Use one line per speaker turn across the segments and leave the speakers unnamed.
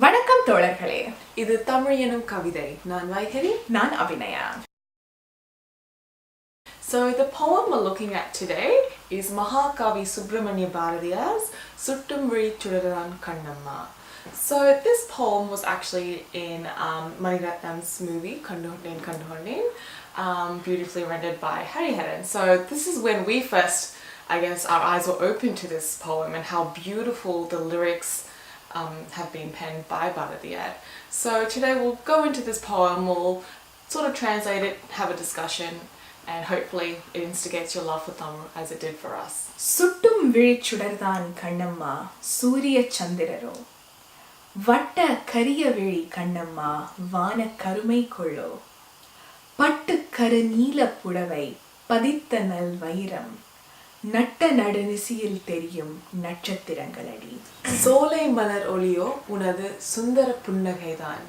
வணக்கம் தோழர்களே,
இது தமிழ் எனும் கவிதை. நான் வைகரி.
நான் Abhinaya.
So the poem we're looking at today is Mahakavi Subramanya Bharathiyaar's Suttum Vizhi Kannamma. So this poem was actually in Maniratnam's movie Kanduhondin, beautifully rendered by Hariharan. So this is when we first, I guess, our eyes were open to this poem and how beautiful the lyrics have been penned by Bharathiyaar. So today we'll go into this poem, we'll sort of translate it, have a discussion, and hopefully it instigates your love for Tamil as it did for us.
சுட்டும் விழிச்சுடர்தான் கண்ணம்மா சூரிய சந்திரரோ, வட்ட கரிய விழி கண்ணம்மா வான கருமை கொள்ளோ, பட்டு கரு நீல புடவை பதித்த நல் வைரம், நட்ட நடுநிசியில் தெரியும் நட்சத்திரங்களடி.
சோலை மலர் ஒளியோ உனது சுந்தர புன்னகைதான்,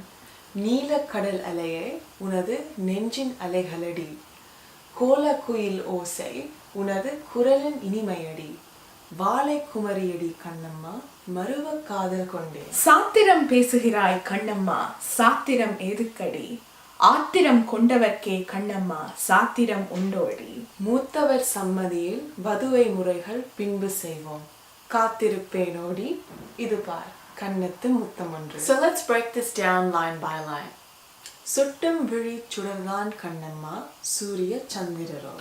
நீல கடல் அலையே உனது நெஞ்சின் அலைகளடி, கோல குயில் ஓசை உனது குரலின் இனிமையடி, வாழை குமரியடி கண்ணம்மா மருவ காதல் கொண்டே.
சாத்திரம் பேசுகிறாய் கண்ணம்மா சாத்திரம் எதுக்கடி, ஆத்திரம் கொண்டவர்க்கே கண்ணம்மா சாத்திரம் உண்டோடி,
மூத்தவர் சம்மதியில் வதுவை முறைகள் பின்பு செய்வோம், காத்திருப்பேனோடி இது பார் கண்ணத்து முத்தம் ஒன்று. So let's break this down line by line. சுட்டும் விழி சுடர்தான் கண்ணம்மா சூரிய சந்திரரோ.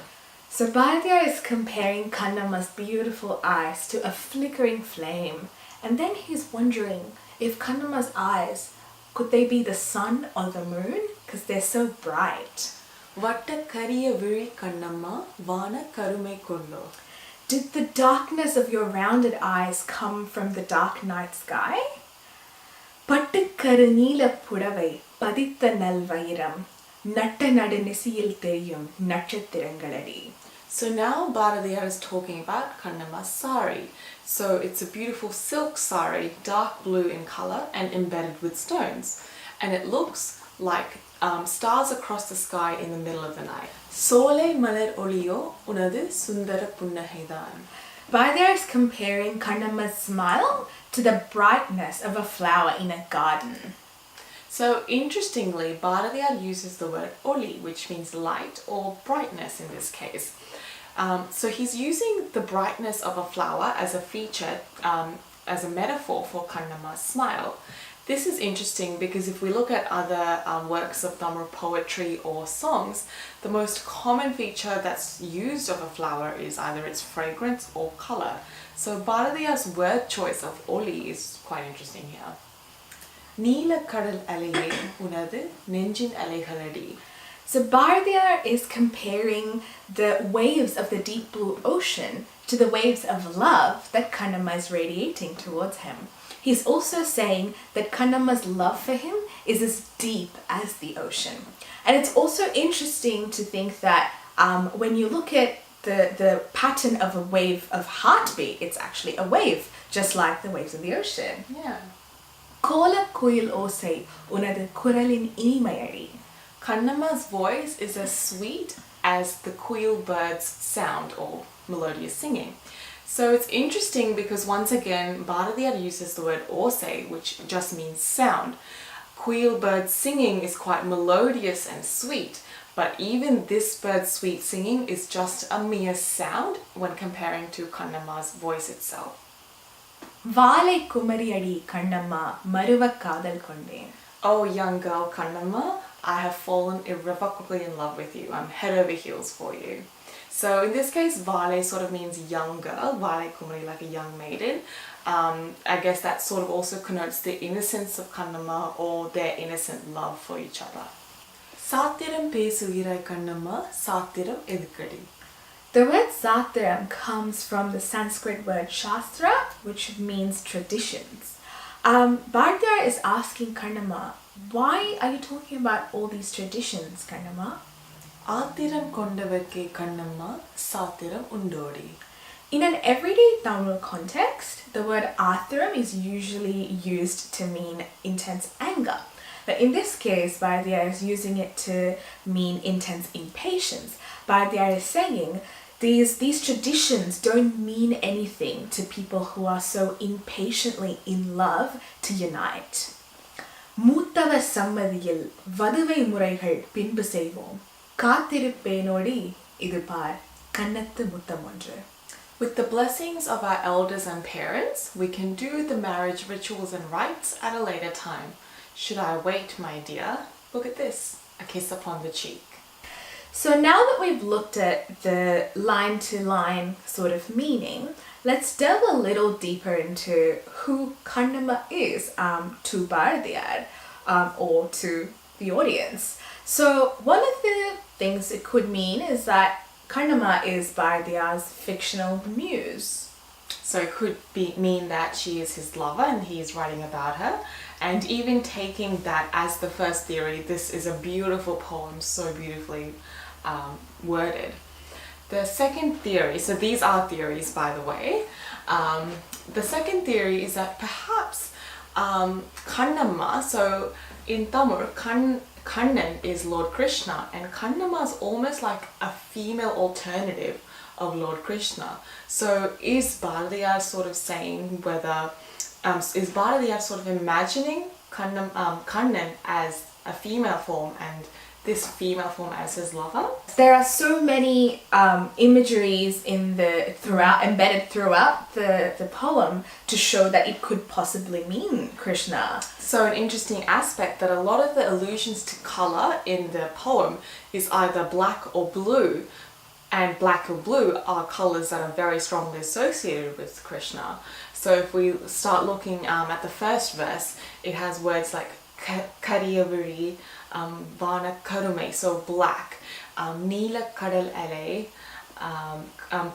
So Bharathiyaar is comparing Kannamma's beautiful eyes to a flickering flame, and then he's wondering if Kannamma's eyes, could they be the sun or the moon? Because they're so bright.
வட்ட கரிய விழி கண்ணம்மா வான கருமை கொள்ளோ.
Did the darkness of your rounded eyes come from the dark night sky? பட்டு கரு நீல புடவை பதித்த நல் வைரம், நட்ட நடு நிசியில் தெரியும் நட்சத்திரங்களடி.
So now Bharathiyaar is talking about Kannamma's sari. So it's a beautiful silk sari, dark blue in color and embedded with stones. And it looks like stars across the sky in the middle of the night. Sole malar oliyo unadu sundara punnagaidan.
Bharathiyaar is comparing Kannamma's smile to the brightness of a flower in a garden.
So interestingly, Bharathiyaar uses the word oli, which means light or brightness in this case. So he's using the brightness of a flower as a feature, as a metaphor for Kannamma's smile. This is interesting because if we look at other works of Tamil poetry or songs, the most common feature that's used of a flower is either its fragrance or color. So Bharathiyaar's word choice of oli is quite interesting here. நீல கடல் அலையே உனது நெஞ்சின் அலைகளடி.
So Bharathiyaar is comparing the waves of the deep blue ocean to the waves of love that Kannamma is radiating towards him. He's also saying that Kannamma's love for him is as deep as the ocean. And it's also interesting to think that when you look at the pattern of a wave of heartbeat, it's actually a wave, just like the waves of the ocean.
Yeah.
Kola kuil osai unadu kuralin inimayadi.
Kannamma's voice is as sweet as the quail bird's sound or melodious singing. So it's interesting because once again Bharathiyaar uses the word osai, which just means sound. Quail bird singing is quite melodious and sweet, but even this bird's sweet singing is just a mere sound when comparing to Kannamma's voice itself.
வாலை குமரியடி கண்ணம்மா மருவ காதல் கொண்டேன்.
Oh young girl Kannamma, I have fallen irrevocably in love with you. I'm head over heels for you. So in this case, Vale sort of means young girl, Vale Kumari, like a young maiden. I guess that sort of also connotes the innocence of Kannamma or their innocent love for each other. Sathiram pesugirai Kannamma, sathiram edukadi.
The word sathiram comes from the Sanskrit word shastra, which means traditions. Bharathiyaar is asking Kannamma, why are you talking about all these traditions, Kannamma?
ஆத்திரம் கொண்டவர்க்கே கண்ணம்மா சாத்திரம் உண்டோடி.
In an everyday Tamil context, the word athiram is usually used to mean intense anger. But in this case, Bharathiyaar is using it to mean intense impatience. Bharathiyaar is saying these traditions don't mean anything to people who are so impatiently in love to unite. மூத்தவர் சம்மதியில் வதுவை முறைகள் பின்பு செய்வோம் காத்திருப்பேனோடி இது பார் கன்னத்து முத்தம் ஒன்று.
With the blessings of our elders and parents, we can do the marriage rituals and rites at a later time. Should I wait, my dear? Look at this, a kiss upon the cheek.
So now that we've looked at the line-to-line sort of meaning, let's delve a little deeper into who Kannamma is to Bharathiyaar or to the audience. So one of the things it could mean is that Kannamma is Bharathiyaar's fictional muse.
So it could mean that she is his lover and he is writing about her. And even taking that as the first theory, this is a beautiful poem, so beautifully worded. The second theory, so these are theories by the way, the second theory is that perhaps Kannamma, so in Tamil, Kannan is Lord Krishna and Kannamma is almost like a female alternative of Lord Krishna. So is Bharathiyaar sort of saying whether, is Bharathiyaar sort of imagining Kannan as a female form and this female form as his lover?
There are so many imageries embedded throughout the poem to show that it could possibly mean Krishna.
So an interesting aspect that a lot of the allusions to colour in the poem is either black or blue, and black or blue are colours that are very strongly associated with Krishna. So if we start looking at the first verse, it has words like Kariyavuri, Vana Karume, so black, Neela Kadal Alay,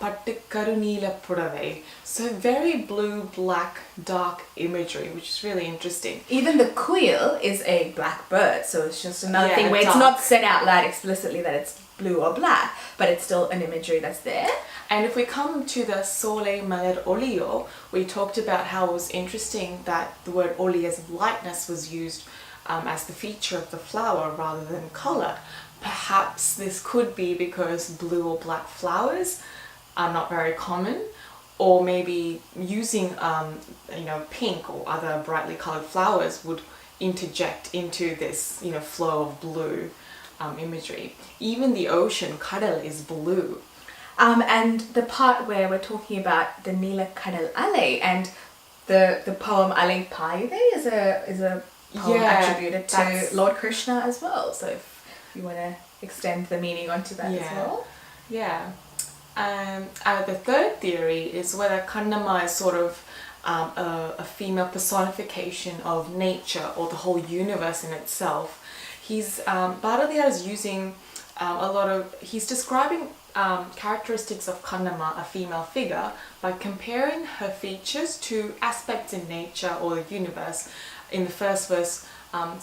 Pattu Karuneela Pudave. So very blue, black, dark imagery, which is really interesting.
Even the quail is a black bird, so it's just another thing where
dark.
it's not said out loud explicitly that it's blue or black, but it's still an imagery that's there.
And if we come to the Sole Maler Olio, we talked about how it was interesting that the word oli as lightness was used as the feature of the flower rather than colour. Perhaps this could be because blue or black flowers are not very common, or maybe using pink or other brightly coloured flowers would interject into this flow of blue imagery. Even the ocean, Kadal, is blue.
And the part where we're talking about the Neela Kadal Ale and the poem Ale Payude is a poem attributed to Lord Krishna as well. So if you want to extend the meaning onto that as well.
Yeah. The third theory is whether Kannamma is sort of a female personification of nature or the whole universe in itself. Bharathiyaar is using he's describing characteristics of Kannamma, a female figure, by comparing her features to aspects in nature or the universe. In the first verse,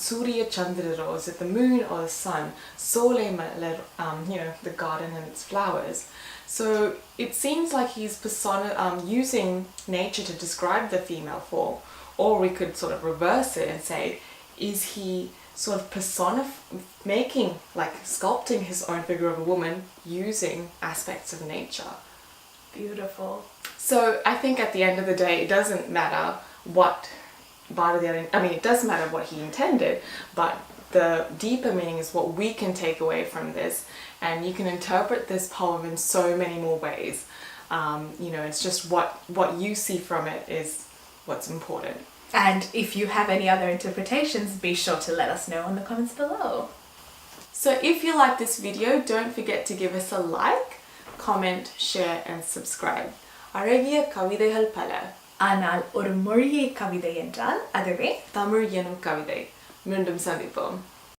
Surya Chandra, is it the moon or the sun? Sole Maler, the garden and its flowers. So it seems like he's using nature to describe the female form, or we could sort of reverse it and say, is he sort of sculpting his own figure of a woman using aspects of nature?
Beautiful.
So I think at the end of the day, it doesn't matter what it does matter what he intended, but the deeper meaning is what we can take away from this, and you can interpret this poem in so many more ways. It's just what you see from it is what's important.
And if you have any other interpretations, be sure to let us know in the comments below.
So if you like this video, don't forget to give us a like, comment, share and subscribe. அழகிய கவிதைகள் பல,
ஆனால் ஒரு மொழியை கவிதை என்றால் அதுவே
தமிழ் எனும் கவிதை. மீண்டும் சந்திப்போம்.